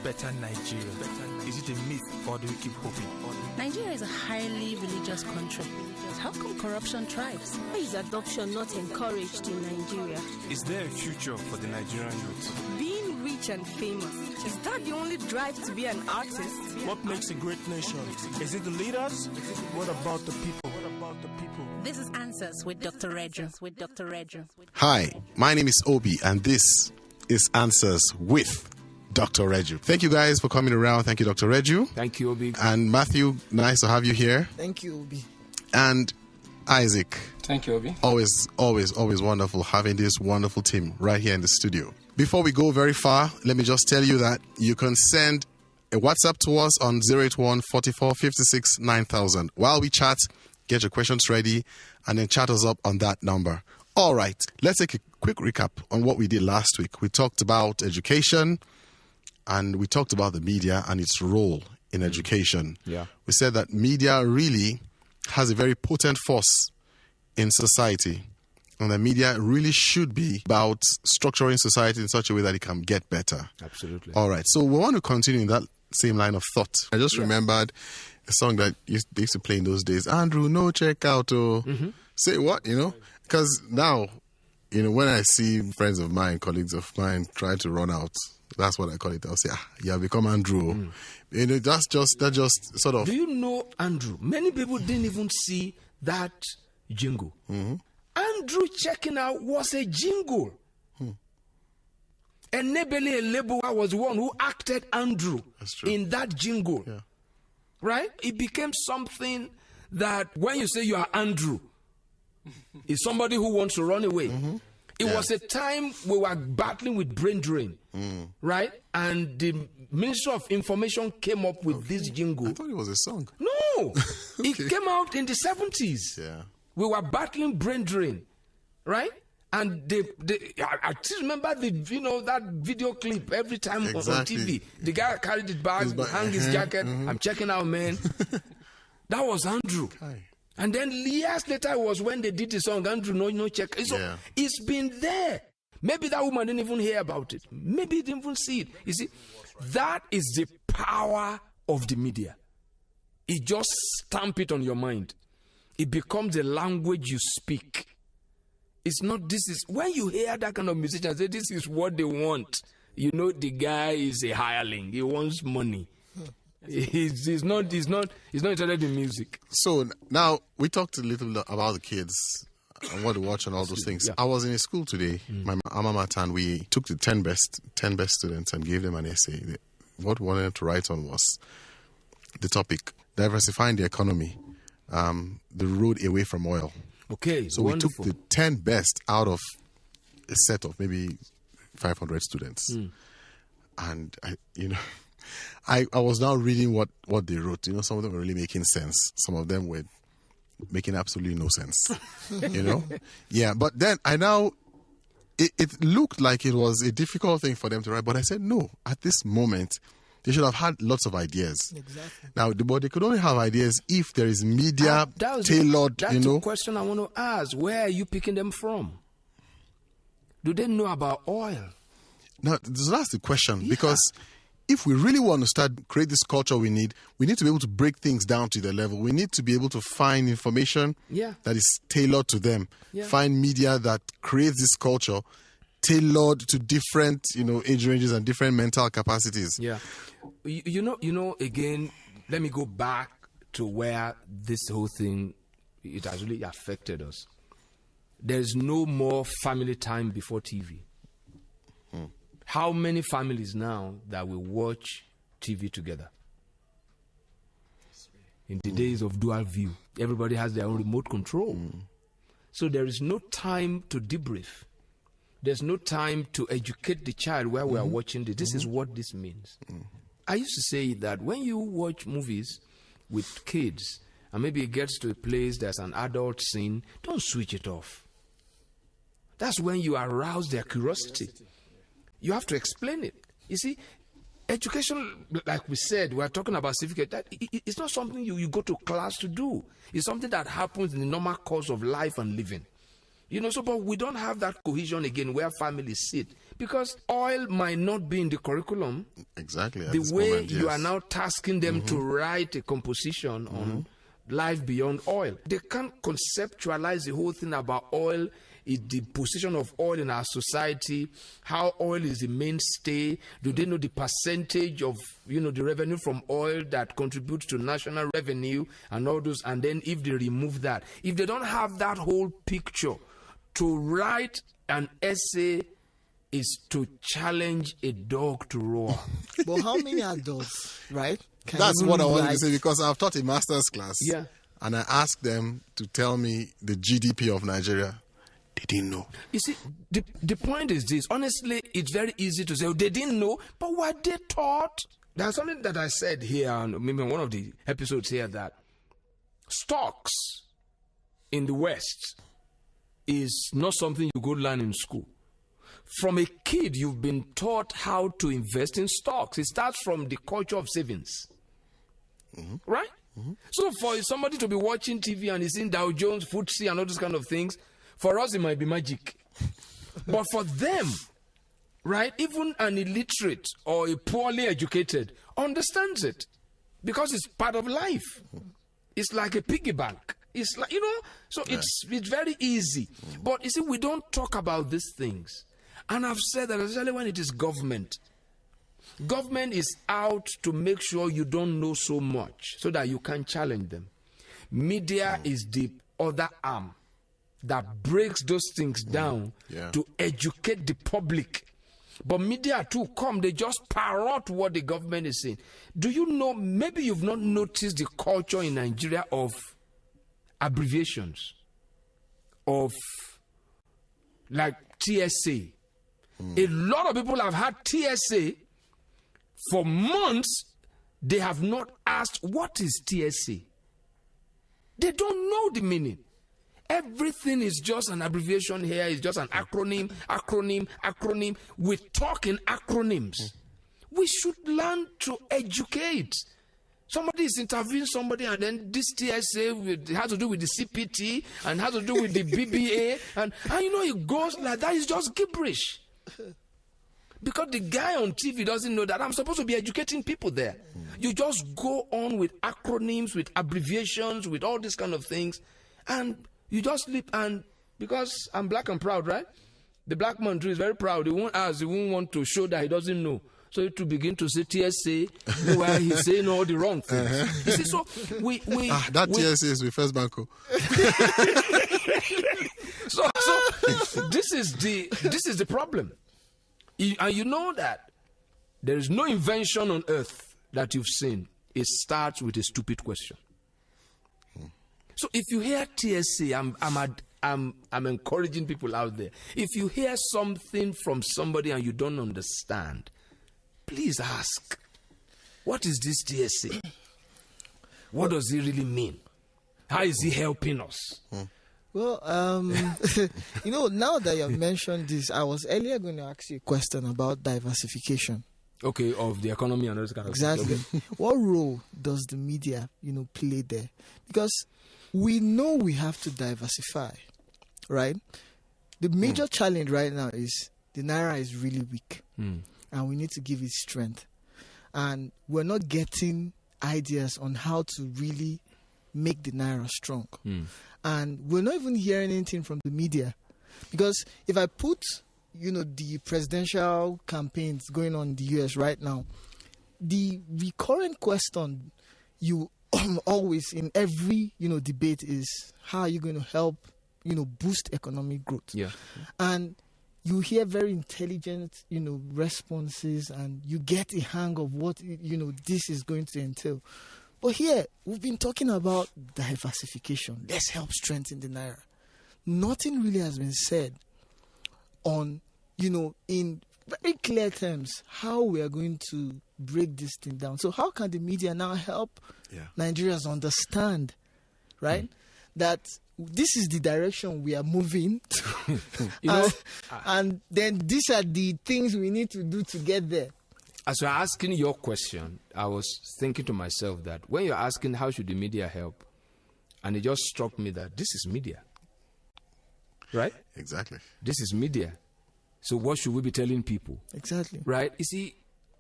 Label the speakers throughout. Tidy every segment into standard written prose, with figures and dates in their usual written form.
Speaker 1: better Nigeria? Is it a myth or do we keep hoping?
Speaker 2: Nigeria is a highly religious country. How come corruption thrives?
Speaker 3: Why is adoption not encouraged in Nigeria?
Speaker 1: Is there a future for the Nigerian youth?
Speaker 3: Being rich and famous, is that the only drive to be an artist?
Speaker 4: What makes a great nation? Is it the leaders? What about the people?
Speaker 2: This is Answers with Dr. Reju.
Speaker 5: Hi, my name is Obi, and this is Answers with Dr. Reju. Thank you guys for coming around. Thank you, Dr. Reju.
Speaker 1: Thank you, Obi.
Speaker 5: And Matthew, nice to have you here.
Speaker 6: Thank you, Obi.
Speaker 5: And Isaac.
Speaker 7: Thank you, Obi.
Speaker 5: Always wonderful having this wonderful team right here in the studio. Before we go very far, let me just tell you that you can send a WhatsApp to us on 081 44 56 9000. While we chat, get your questions ready and then chat us up on that number. All right, let's take a quick recap on what we did last week. We talked about education and we talked about the media and its role in education.
Speaker 1: Yeah.
Speaker 5: We said that media really has a very potent force in society. And the media really should be about structuring society in such a way that it can get better.
Speaker 1: Absolutely.
Speaker 5: All right. So we want to continue in that same line of thought. I just remembered a song that they used to play in those days. Andrew, no check out. Say what, Because now, when I see friends of mine, colleagues of mine try to run out, that's what I call it. I'll say, you have become Andrew. That's just sort of...
Speaker 8: Do you know Andrew? Many people didn't even see that jingle. Andrew checking out was a jingle. And Nebele Elebowa was the one who acted Andrew in that jingle.
Speaker 5: Yeah.
Speaker 8: Right? It became something that when you say you are Andrew, it's somebody who wants to run away. It was a time we were battling with brain drain, right? And the Ministry of Information came up with this jingle.
Speaker 5: I thought it was a song.
Speaker 8: No, it came out in the 70s.
Speaker 5: Yeah.
Speaker 8: We were battling brain drain, right? And I still remember that video clip every time on TV. The guy carried it back, hung his jacket. I'm checking out, man. That was Andrew.
Speaker 5: Okay.
Speaker 8: And then years later was when they did the song, Andrew, no check. So it's been there. Maybe that woman didn't even hear about it. Maybe didn't even see it. You see, that is the power of the media. It just stamp it on your mind. It becomes the language you speak. It's not, when you hear that kind of musician say this is what they want, the guy is a hireling. He wants money. He's not interested in music.
Speaker 5: So now we talked a little bit about the kids and what to watch and all those things.
Speaker 8: Yeah.
Speaker 5: I was in a school today, my alma mater, and we took the 10 best students and gave them an essay. What we wanted to write on was the topic, diversifying the economy, the road away from oil.
Speaker 8: Okay,
Speaker 5: so
Speaker 8: wonderful.
Speaker 5: We took the 10 best out of a set of maybe 500 students. And I was now reading what they wrote. Some of them were really making sense. Some of them were making absolutely no sense. Yeah, but then it looked like it was a difficult thing for them to write. But I said, no, at this moment, they should have had lots of ideas.
Speaker 6: Exactly.
Speaker 5: Now, but they could only have ideas if there is media tailored,
Speaker 8: That's the question I want to ask. Where are you picking them from? Do they know about oil?
Speaker 5: Now, that's the question. Because if we really want to create this culture we need to be able to break things down to their level. We need to be able to find information that is tailored to them. Find media that creates this culture tailored to different, age ranges and different mental capacities.
Speaker 8: Yeah. Again, let me go back to where this whole thing, it has really affected us. There's no more family time before TV. How many families now that will watch TV together? In the days of dual view, everybody has their own remote control. So there is no time to debrief. There's no time to educate the child where we are watching this. This is what this means. I used to say that when you watch movies with kids, and maybe it gets to a place there's an adult scene, don't switch it off. That's when you arouse their curiosity. You have to explain it. You see, education, like we said, we're talking about civic. It's not something you go to class to do. It's something that happens in the normal course of life and living. But we don't have that cohesion again where families sit because oil might not be in the curriculum.
Speaker 5: Exactly.
Speaker 8: The way you are now tasking them to write a composition on life beyond oil. They can't conceptualize the whole thing about oil, the position of oil in our society, how oil is the mainstay. Do they know the percentage of, the revenue from oil that contributes to national revenue and all those? And then if they remove that, if they don't have that whole picture, to write an essay is to challenge a dog to roar.
Speaker 6: But how many adults, right?
Speaker 5: That's what I wanted to say, because I've taught a master's class.
Speaker 8: Yeah.
Speaker 5: And I asked them to tell me the GDP of Nigeria. They didn't know.
Speaker 8: You see, the point is this. Honestly, it's very easy to say, they didn't know, but were they taught? There's something that I said here, maybe in one of the episodes here, that stocks in the West is not something you go learn in school. From a kid, you've been taught how to invest in stocks. It starts from the culture of savings. Right? So for somebody to be watching TV and he's in Dow Jones, FTSE and all those kind of things, for us it might be magic. But for them, right, even an illiterate or a poorly educated understands it because it's part of life. It's like a piggy bank. It's like, so it's very easy. But you see, we don't talk about these things. And I've said that especially when it is government. Government is out to make sure you don't know so much so that you can challenge them. Media is the other arm that breaks those things down to educate the public. But media too they just parrot what the government is saying. Do you know, maybe you've not noticed the culture in Nigeria of abbreviations, of like TSA. A lot of people have had TSA for months. They have not asked, what is TSA? They don't know the meaning. Everything is just an abbreviation here. It's just an acronym. We talk in acronyms. We should learn to educate. Somebody is interviewing somebody, and then this TSA has to do with the CPT and has to do with the BBA, and it goes like that. It's just gibberish. Because the guy on TV doesn't know that I'm supposed to be educating people there. You just go on with acronyms, with abbreviations, with all these kind of things, and you just sleep. And because I'm black and proud, right? The black man too is very proud. He won't ask, he won't want to show that he doesn't know. So to begin to say TSA while he's saying all the wrong things. You see, so
Speaker 5: TSA is with First Banco.
Speaker 8: So this is the problem. And you know that there is no invention on earth that you've seen. It starts with a stupid question. So if you hear TSA, I'm encouraging people out there. If you hear something from somebody and you don't understand, please ask, what is this TSA? What does it really mean? How is it helping us?
Speaker 6: Well, now that you have mentioned this, I was earlier going to ask you a question about diversification.
Speaker 8: Okay, of the economy and all this kind of
Speaker 6: exactly.
Speaker 8: Stuff. Okay.
Speaker 6: What role does the media, play there? Because we know we have to diversify, right? The major challenge right now is the Naira is really weak. And we need to give it strength. And we're not getting ideas on how to really make the Naira strong. And we're not even hearing anything from the media. Because if I put, the presidential campaigns going on in the US right now, the recurrent question you always in every, debate is, how are you going to help, boost economic growth?
Speaker 8: Yeah.
Speaker 6: And you hear very intelligent, responses, and you get a hang of what, this is going to entail. But here, we've been talking about diversification. Let's help strengthen the Naira. Nothing really has been said on, in very clear terms, how we are going to break this thing down. So how can the media now help Nigerians understand, right, that this is the direction we are moving to, and then these are the things we need to do to get there.
Speaker 8: As you're asking your question, I was thinking to myself that when you're asking how should the media help, and it just struck me that this is media, right?
Speaker 5: Exactly.
Speaker 8: This is media. So what should we be telling people?
Speaker 6: Exactly.
Speaker 8: Right? You see,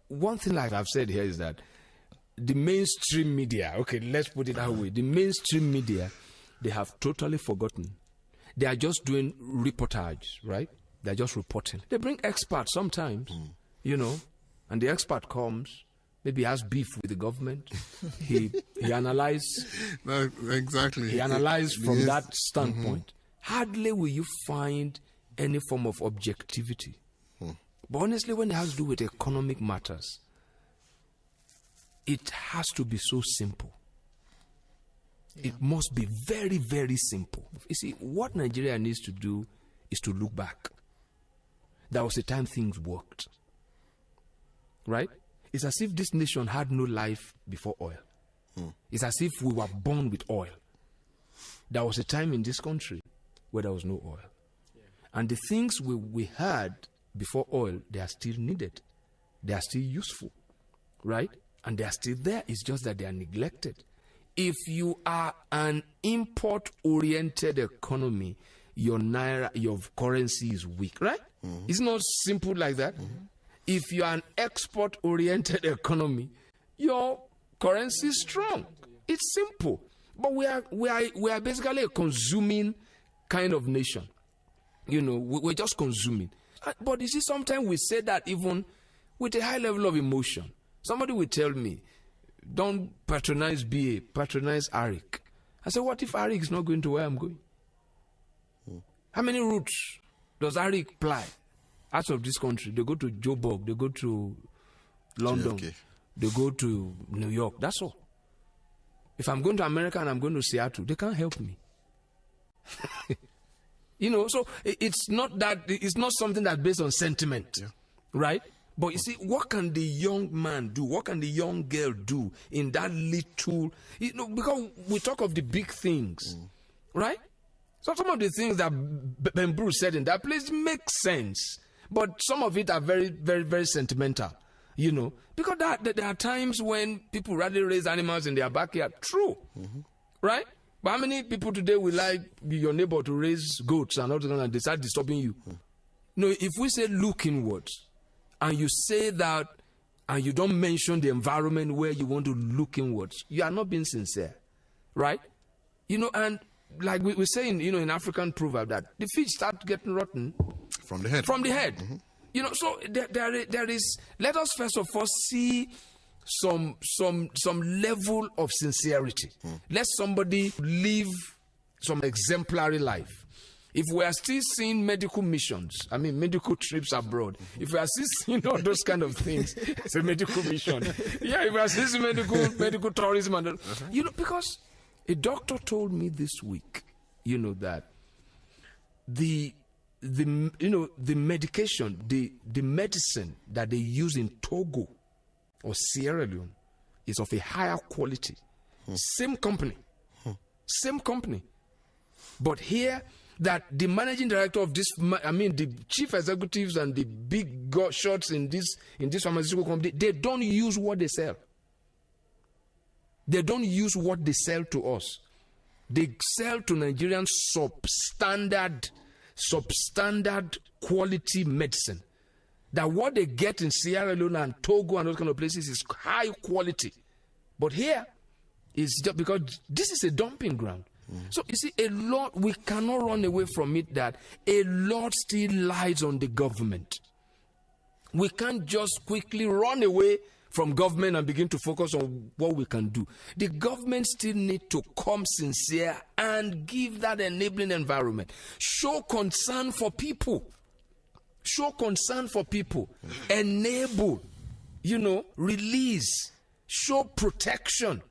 Speaker 8: one thing like I've said here is that the mainstream media, okay, let's put it that way. The mainstream media, they have totally forgotten. They are just doing reportage, right? They're just reporting. They bring experts sometimes, you know, and the expert comes, maybe has beef with the government. he analyzes.
Speaker 5: No, exactly.
Speaker 8: He analyzes from that standpoint. Hardly will you find any form of objectivity. But honestly, when it has to do with economic matters, it has to be so simple. It must be very, very simple. You see, what Nigeria needs to do is to look back. There was a time things worked. Right? It's as if this nation had no life before oil. It's as if we were born with oil. There was a time in this country where there was no oil. And the things we had before oil, they are still needed. They are still useful. Right? And they are still there. It's just that they are neglected. If you are an import-oriented economy, your naira, your currency is weak, right? It's not simple like that. If you are an export-oriented economy, your currency is strong. It's simple. But we are basically a consuming kind of nation. You know, we're just consuming. But you see, sometimes we say that even with a high level of emotion. Somebody will tell me, don't patronize BA, patronize Arik. I say, what if Arik is not going to where I'm going? How many routes does Arik ply out of this country? They go to Joburg, they go to London, JFK. They go to New York. That's all. If I'm going to America and I'm going to Seattle, they can't help me. You know, so it's not something that's based on sentiment, right? But you see, what can the young man do? What can the young girl do in that little, you know, because we talk of the big things, right? So some of the things that Ben Bruce said in that place make sense, but some of it are very, very, very sentimental, you know, because there are times when people rather raise animals in their backyard. True, right? But how many people today will like your neighbor to raise goats and all that and they start disturbing you? No, if we say look inwards, and you say that, and you don't mention the environment where you want to look inwards, you are not being sincere, right? You know, and like we're saying, you know, in African proverb that the fish start getting rotten
Speaker 5: from the head.
Speaker 8: From the head, you know. So there is. Let us first of all see some level of sincerity. Let somebody live some exemplary life. If we are still seeing medical missions, I mean medical trips abroad, if we are still seeing all those kind of things, it's a medical mission. Yeah, if we are still seeing medical tourism, and you know, because a doctor told me this week, you know, that the medication, the medicine that they use in Togo or Sierra Leone is of a higher quality. Same company, but here, that the managing director of this, I mean the chief executives and the big shots in this pharmaceutical company, they don't use what they sell. They don't use what they sell to us. They sell to Nigerians substandard quality medicine. That what they get in Sierra Leone and Togo and those kind of places is high quality. But here, it's just because this is a dumping ground. So you see, a lot, we cannot run away from it, that a lot still lies on the government. We can't just quickly run away from government and begin to focus on what we can do. The government still need to come sincere and give that enabling environment. Show concern for people. Enable, you know, release, show protection.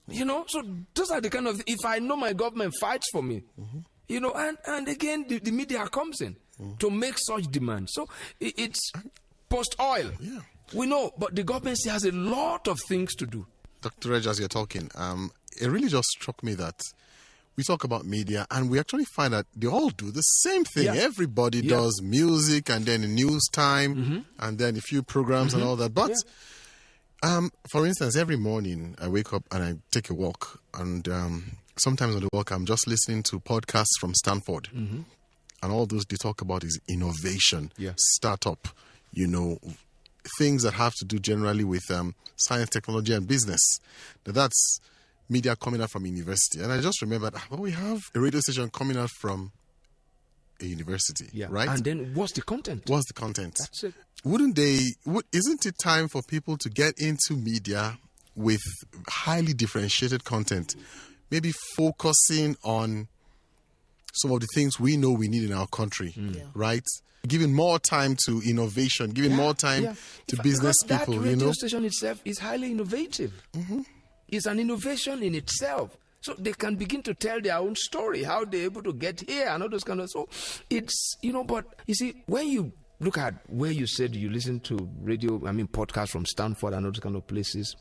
Speaker 8: You know, so those are the kind of, if I know my government fights for me, you know, and again, the media comes in to make such demands. So it's post-oil. Yeah. We know, but the government still has a lot of things to do.
Speaker 5: Dr. Reg, as you're talking, it really just struck me that we talk about media and we actually find that they all do the same thing. Yeah. Everybody does music and then news time and then a few programs and all that. But for instance, every morning I wake up and I take a walk, and sometimes on the walk I'm just listening to podcasts from Stanford. and all those they talk about is innovation,
Speaker 1: Yeah.
Speaker 5: startup, things that have to do generally with science, technology, and business. Now, that's media coming out from university. And I just remembered, we have a radio station coming out from a university, right?
Speaker 8: And then what's the content?
Speaker 5: What's the content?
Speaker 8: That's it.
Speaker 5: Isn't it time for people to get into media with highly differentiated content, maybe focusing on some of the things we know we need in our country, right? Giving more time to innovation, giving more time to business people,
Speaker 8: that radio station itself is highly innovative.
Speaker 5: Mm-hmm.
Speaker 8: It's an innovation in itself. So they can begin to tell their own story, how they're able to get here and all those kind of. So it's, but you see, when you look at where you said you listen to podcasts from Stanford and all those kind of places,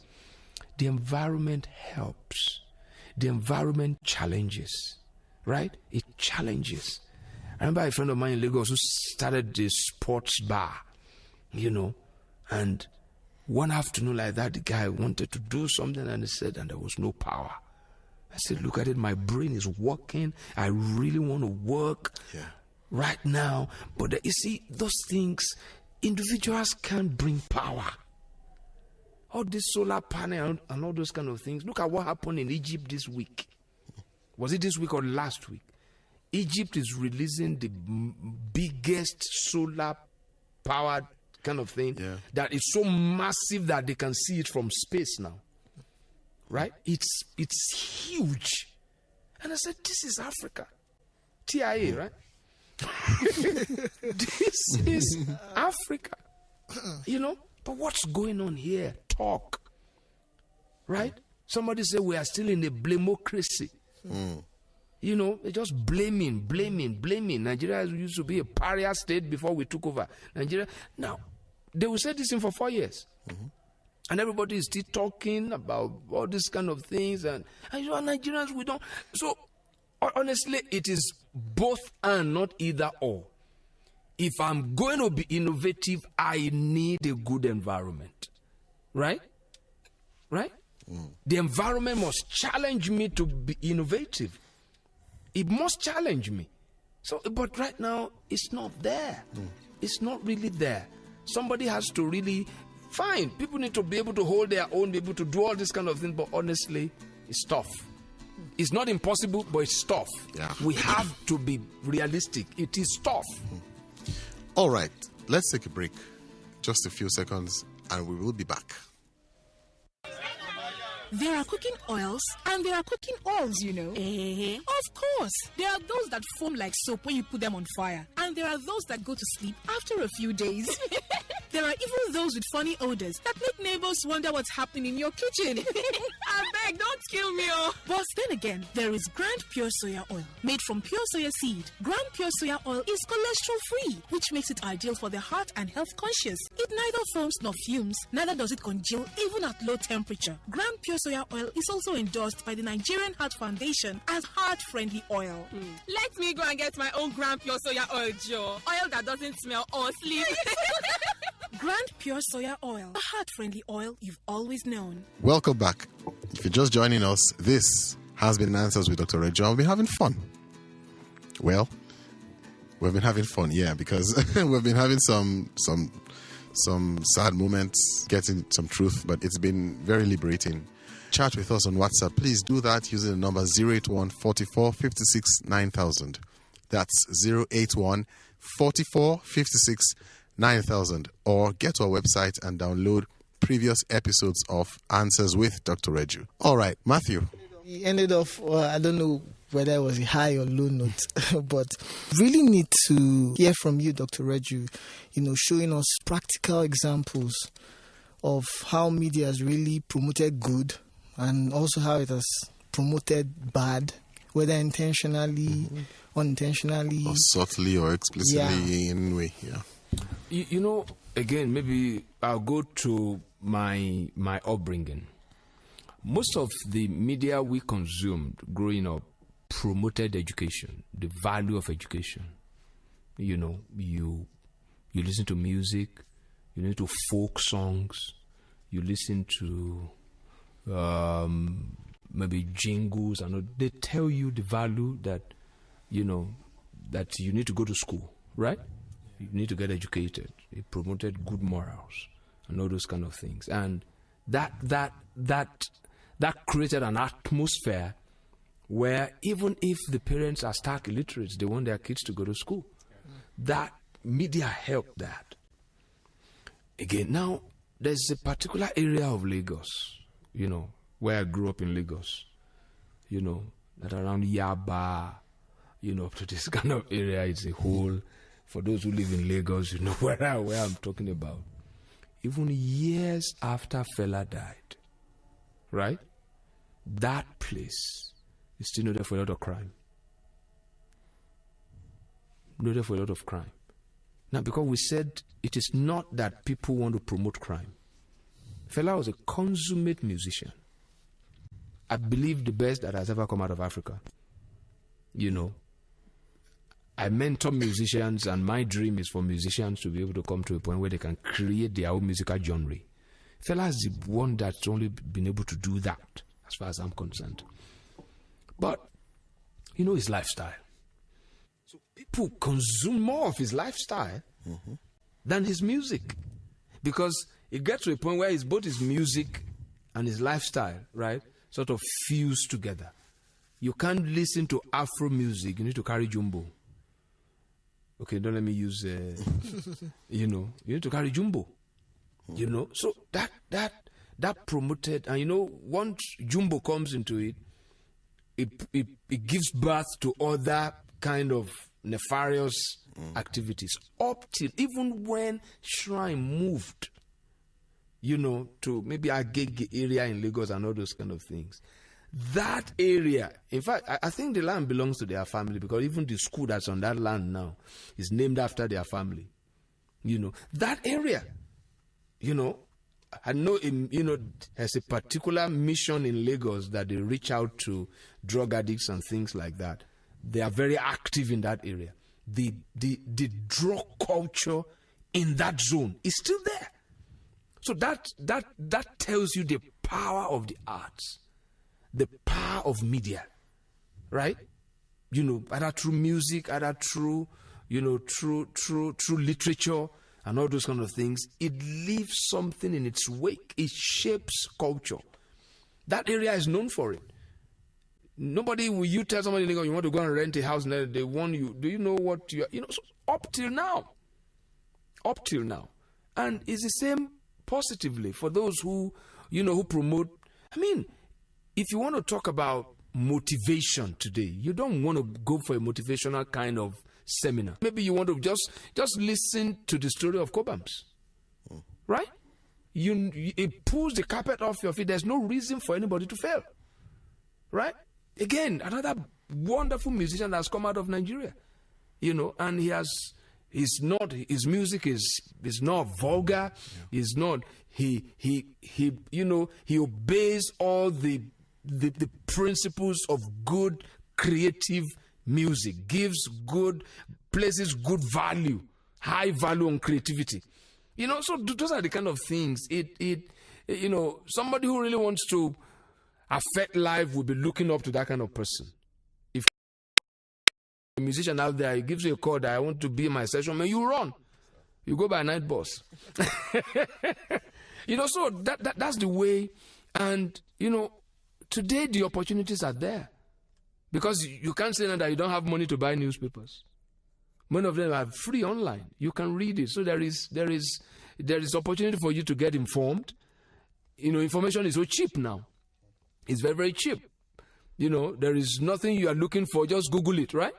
Speaker 8: the environment helps. The environment challenges, right? It challenges. I remember a friend of mine in Lagos who started this sports bar, and one afternoon like that, the guy wanted to do something and he said, and there was no power. I said, look at it, my brain is working. I really want to work right now. But you see, those things, individuals can't bring power. All this solar panel and all those kind of things. Look at what happened in Egypt this week. Was it this week or last week? Egypt is releasing the biggest solar powered kind of thing that is so massive that they can see it from space now. Right? It's huge. And I said, this is Africa. TIA, right? This is Africa. But what's going on here? Talk. Right? Somebody said we are still in a blamocracy. They're just blaming. Nigeria used to be a pariah state before we took over. Nigeria. Now, they will say this thing for 4 years. Mm-hmm. And everybody is still talking about all these kind of things. And Nigerians, we don't. So, honestly, it is both and not either or. If I'm going to be innovative, I need a good environment. Right? The environment must challenge me to be innovative. It must challenge me. So, but right now, it's not there. It's not really there. Somebody has to really... Fine, people need to be able to hold their own, be able to do all this kind of thing, but honestly, it's tough. It's not impossible, but it's tough.
Speaker 5: Yeah.
Speaker 8: We have to be realistic. It is tough.
Speaker 5: All right, let's take a break. Just a few seconds, and we will be back.
Speaker 2: There are cooking oils and there are cooking oils, Of course. There are those that foam like soap when you put them on fire. And there are those that go to sleep after a few days. There are even those with funny odors that make neighbors wonder what's happening in your kitchen.
Speaker 3: I beg, don't kill me, oh.
Speaker 2: But then again, there is Grand Pure Soya Oil, made from pure soya seed. Grand Pure Soya Oil is cholesterol-free, which makes it ideal for the heart and health conscious. It neither foams nor fumes, neither does it congeal even at low temperature. Grand Pure Soya Oil is also endorsed by the Nigerian Heart Foundation as heart-friendly oil.
Speaker 3: Let me go and get my own Grand Pure Soya Oil, Joe. Oil that doesn't smell or sleep.
Speaker 2: Grand Pure Soya Oil, a heart-friendly oil you've always known.
Speaker 5: Welcome back. If you're just joining us, this has been Answers with Dr. Rejo. We've been having fun. Well, we've been having fun, because we've been having some sad moments, getting some truth, but it's been very liberating. Chat with us on WhatsApp. Please do that using the number 081 44 56 9000. That's 081 44 56 9000. Or get to our website and download previous episodes of Answers with Dr. Reju. All right, Matthew.
Speaker 6: He ended off, I don't know whether it was a high or low note, but really need to hear from you, Dr. Reju, showing us practical examples of how media has really promoted good and also how it has promoted bad, whether intentionally, unintentionally,
Speaker 5: or subtly or explicitly in any way.
Speaker 8: Again, maybe I'll go to my upbringing. Most of the media we consumed growing up promoted education, the value of education. You listen to music, you listen to folk songs, you listen to maybe jingles, and they tell you the value that that you need to go to school, right? You need to get educated. It promoted good morals and all those kind of things. And that created an atmosphere where even if the parents are stark illiterates, they want their kids to go to school. That media helped that. Again, now there's a particular area of Lagos, where I grew up in Lagos, that around Yaba, up to this kind of area, it's a whole, for those who live in Lagos, where I'm talking about. Even years after Fela died, right? That place is still noted for a lot of crime. Noted for a lot of crime. Now, because we said it is not that people want to promote crime. Fela was a consummate musician. I believe the best that has ever come out of Africa. I mentor musicians, and my dream is for musicians to be able to come to a point where they can create their own musical genre. Fela is the one that's only been able to do that, as far as I'm concerned. But, his lifestyle. So people consume more of his lifestyle than his music. Because it gets to a point where both his music and his lifestyle, right, sort of fuse together. You can't listen to Afro music. You need to carry jumbo. Okay, don't let me use, you need to carry jumbo. So that promoted, and once jumbo comes into it, it gives birth to other kind of nefarious activities. Up till even when Shrine moved, to maybe a gig area in Lagos and all those kind of things. That area, in fact, I think the land belongs to their family, because even the school that's on that land now is named after their family. That area, I know, has a particular mission in Lagos that they reach out to drug addicts and things like that. They are very active in that area. The drug culture in that zone is still there. So that tells you the power of the arts, the power of media, right? Either through music, either through literature and all those kind of things. It leaves something in its wake. It shapes culture. That area is known for it. Nobody will you tell somebody you want to go and rent a house and they want you. Do you know what you are? So up till now. And it's the same positively for those who promote. I mean, if you want to talk about motivation today, you don't want to go for a motivational kind of seminar. Maybe you want to just listen to the story of Cobhams, right? It pulls the carpet off your feet. There's no reason for anybody to fail, right? Again, another wonderful musician that's come out of Nigeria, and his music is not vulgar. He's not. He obeys all the principles of good creative music, places good value, high value on creativity. So those are the kind of things. Somebody who really wants to affect life will be looking up to that kind of person. If a musician out there, he gives you a call that I want to be in my session, man, you run. You go by a night bus. So that's the way. And, today the opportunities are there. Because you can't say that you don't have money to buy newspapers. Many of them are free online. You can read it. So there is opportunity for you to get informed. Information is so cheap now. It's very, very cheap. There is nothing you are looking for. Just Google it, right?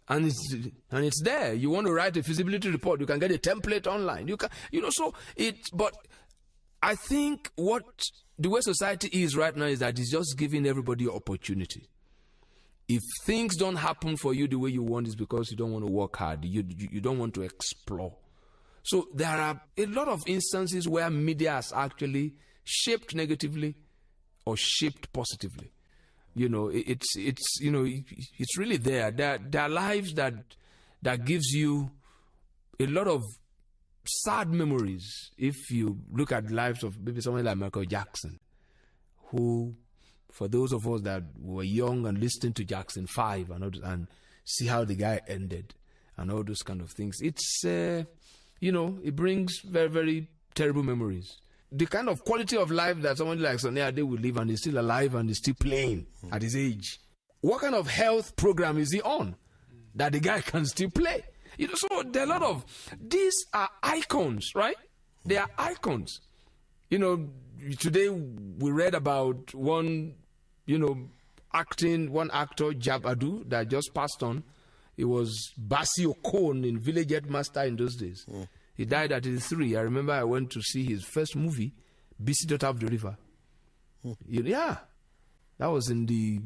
Speaker 8: And it's there. You want to write a feasibility report, you can get a template online. You can, but I think the way society is right now is that it's just giving everybody opportunity. If things don't happen for you the way you want, it's because you don't want to work hard. You don't want to explore. So there are a lot of instances where media has actually shaped negatively or shaped positively. It's really there. There are lives that gives you a lot of sad memories. If you look at the lives of maybe someone like Michael Jackson, who, for those of us that were young and listening to Jackson 5 and see how the guy ended, and all those kind of things. It's, it brings very, very terrible memories. The kind of quality of life that someone like Sunny Ade will live, and is still alive and is still playing at his age. What kind of health program is he on that the guy can still play? So there are a lot of, these are icons, right? They are icons. Today we read about one actor, Jab Adu, that just passed on. It was Basi Okon in Village Headmaster in those days. He died at 83. I remember I went to see his first movie, BC Daughter of the River. Yeah, that was in the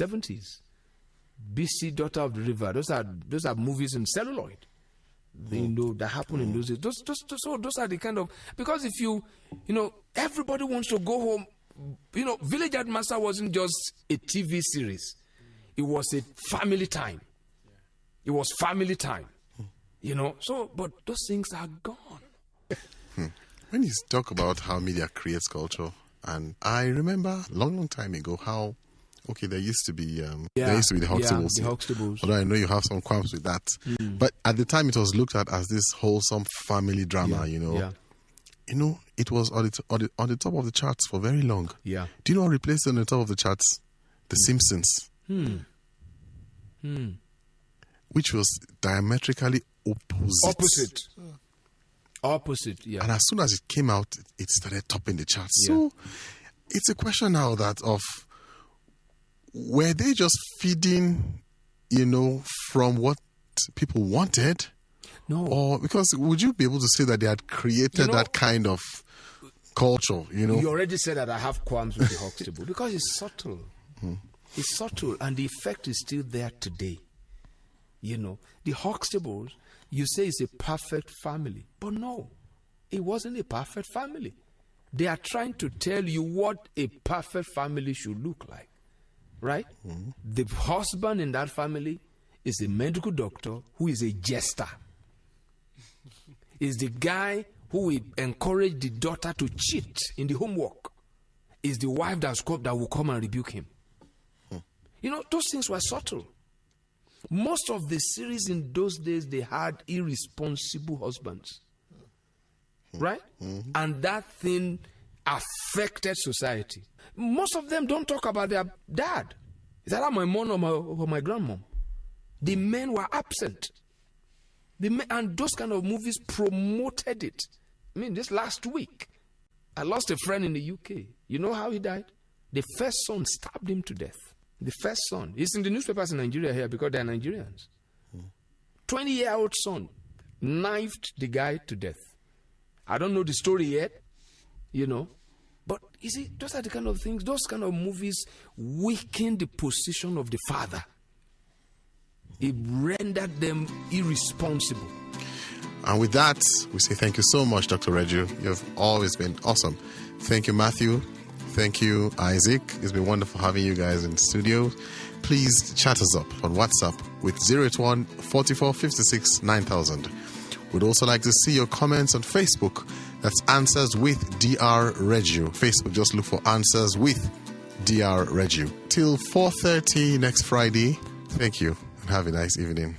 Speaker 8: 70s. BC Daughter of the River. Those are movies in celluloid. That happened in those days. Those are the kind of, because if everybody wants to go home. Village Headmaster wasn't just a TV series. It was a family time. It was family time. But those things are gone.
Speaker 5: When you talk about how media creates culture, and I remember a long time ago how, there used to be the Huxtables.
Speaker 8: The Huxtables.
Speaker 5: Although I know you have some qualms with that. But at the time it was looked at as this wholesome family drama, it was on the top of the charts for very long.
Speaker 8: Yeah.
Speaker 5: Do you know what replaced it on the top of the charts? The Simpsons. Which was diametrically opposite, yeah. And as soon as it came out, it started topping the charts. Yeah. So it's a question now that of, were they just feeding, from what people wanted?
Speaker 8: No.
Speaker 5: Or because would you be able to say that they had created that kind of culture,
Speaker 8: You already said that I have qualms with the Huxtable because it's subtle. It's subtle, and the effect is still there today. The Huxtables, you say it's a perfect family, but no, it wasn't a perfect family. They are trying to tell you what a perfect family should look like, right? The husband in that family is a medical doctor who is a jester. Is the guy who will encourage the daughter to cheat in the homework. Is the wife that will come and rebuke him. Those things were subtle. Most of the series in those days, they had irresponsible husbands. Right? And that thing affected society. Most of them don't talk about their dad. Is that my mom or my grandmom? The men were absent. And those kind of movies promoted it. This last week, I lost a friend in the UK. You know how he died? The first son stabbed him to death. The first son. It's in the newspapers in Nigeria here because they're Nigerians. 20-year-old son knifed the guy to death. I don't know the story yet, But you see, those are the kind of things, those kind of movies weaken the position of the father. It rendered them irresponsible.
Speaker 5: And with that, we say thank you so much, Dr. Reju. You've always been awesome. Thank you, Matthew. Thank you, Isaac. It's been wonderful having you guys in the studio. Please chat us up on WhatsApp with 081 44 56 9000. We'd also like to see your comments on Facebook. That's Answers with Dr. Reju. Facebook, just look for Answers with Dr. Reju. Till 4:30 next Friday. Thank you and have a nice evening.